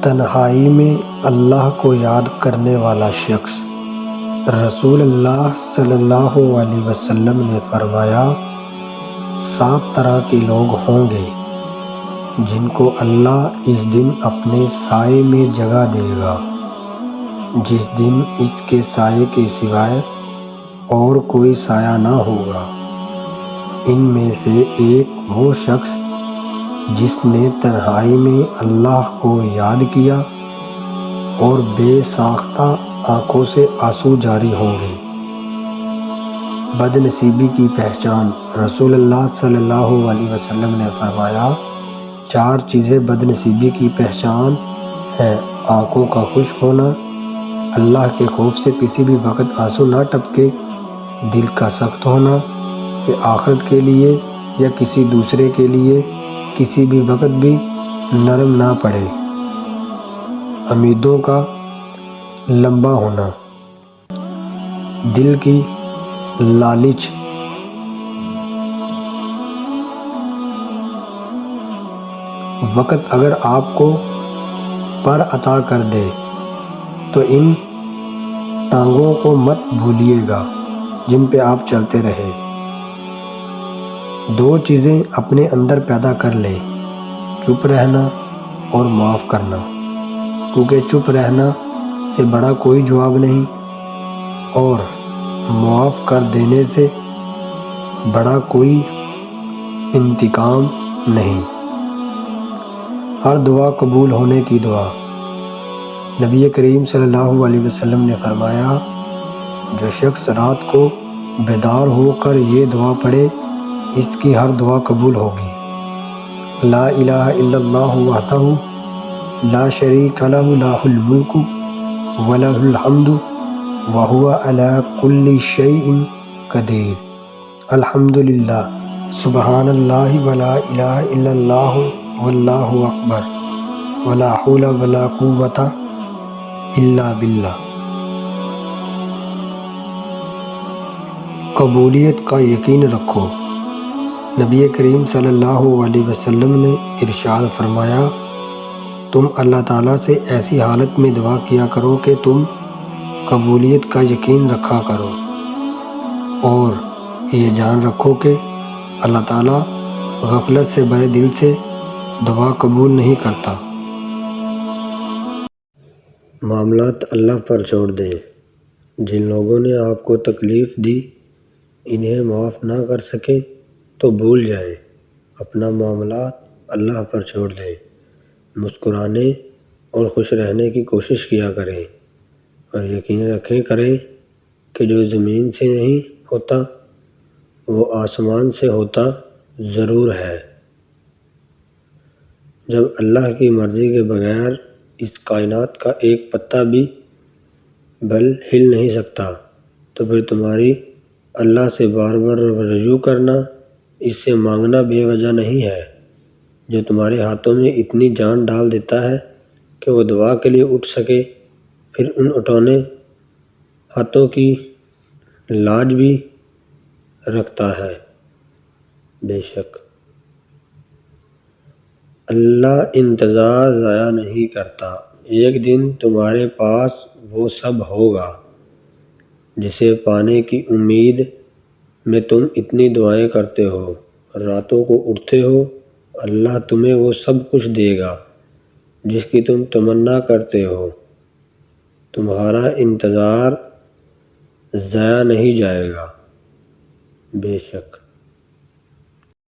تنہائی میں اللہ کو یاد کرنے والا شخص۔ رسول اللہ صلی اللہ علیہ وسلم نے فرمایا، 7 طرح کے لوگ ہوں گے جن کو اللہ اس دن اپنے سائے میں جگہ دے گا، جس دن اس کے سائے کے سوائے اور کوئی سایہ نہ ہوگا۔ ان میں سے ایک وہ شخص جس نے تنہائی میں اللہ کو یاد کیا اور بے ساختہ آنکھوں سے آنسو جاری ہوں گے۔ بد نصیبی کی پہچان۔ رسول اللہ صلی اللہ علیہ وسلم نے فرمایا، 4 چیزیں بد نصیبی کی پہچان ہیں: آنکھوں کا خشک ہونا، اللہ کے خوف سے کسی بھی وقت آنسو نہ ٹپکے، دل کا سخت ہونا کہ آخرت کے لیے یا کسی دوسرے کے لیے کسی بھی وقت بھی نرم نہ پڑے، امیدوں کا لمبا ہونا، دل کی لالچ، وقت اگر آپ کو پر عطا کر دے تو ان ٹانگوں کو مت بھولیے گا جن پہ آپ چلتے رہے۔ 2 چیزیں اپنے اندر پیدا کر لیں: چپ رہنا اور معاف کرنا، کیونکہ چپ رہنا سے بڑا کوئی جواب نہیں اور معاف کر دینے سے بڑا کوئی انتقام نہیں۔ ہر دعا قبول ہونے کی دعا۔ نبی کریم صلی اللہ علیہ وسلم نے فرمایا، جو شخص رات کو بیدار ہو کر یہ دعا پڑھے اس کی ہر دعا قبول ہوگی: لا الہ الا اللہ وحدہ لا شریک لہ لہ الملک ولہ الحمد وہو علی کل شیء قدیر، الحمدللہ، سبحان اللہ ولا الہ الا اللہ واللہ اکبر ولا حول ولا قوۃ الا باللہ۔ قبولیت کا یقین رکھو۔ نبی کریم صلی اللہ علیہ وسلم نے ارشاد فرمایا، تم اللہ تعالیٰ سے ایسی حالت میں دعا کیا کرو کہ تم قبولیت کا یقین رکھا کرو، اور یہ جان رکھو کہ اللہ تعالیٰ غفلت سے بھرے دل سے دعا قبول نہیں کرتا۔ معاملات اللہ پر چھوڑ دیں۔ جن لوگوں نے آپ کو تکلیف دی انہیں معاف نہ کر سکیں تو بھول جائیں، اپنا معاملات اللہ پر چھوڑ دیں۔ مسکرانے اور خوش رہنے کی کوشش کیا کریں اور یقین رکھیں کریں کہ جو زمین سے نہیں ہوتا وہ آسمان سے ہوتا ضرور ہے۔ جب اللہ کی مرضی کے بغیر اس کائنات کا ایک پتا بھی ہل نہیں سکتا تو پھر تمہاری اللہ سے بار بار رجوع کرنا، اس سے مانگنا بے وجہ نہیں ہے۔ جو تمہارے ہاتھوں میں اتنی جان ڈال دیتا ہے کہ وہ دعا کے لیے اٹھ سکے، پھر ان اٹھونے ہاتھوں کی لاج بھی رکھتا ہے۔ بے شک اللہ انتظار ضائع نہیں کرتا، ایک دن تمہارے پاس وہ سب ہوگا جسے پانے کی امید میں تم اتنی دعائیں کرتے ہو، راتوں کو اٹھتے ہو۔ اللہ تمہیں وہ سب کچھ دے گا جس کی تم تمنا کرتے ہو۔ تمہارا انتظار ضائع نہیں جائے گا۔ بے شک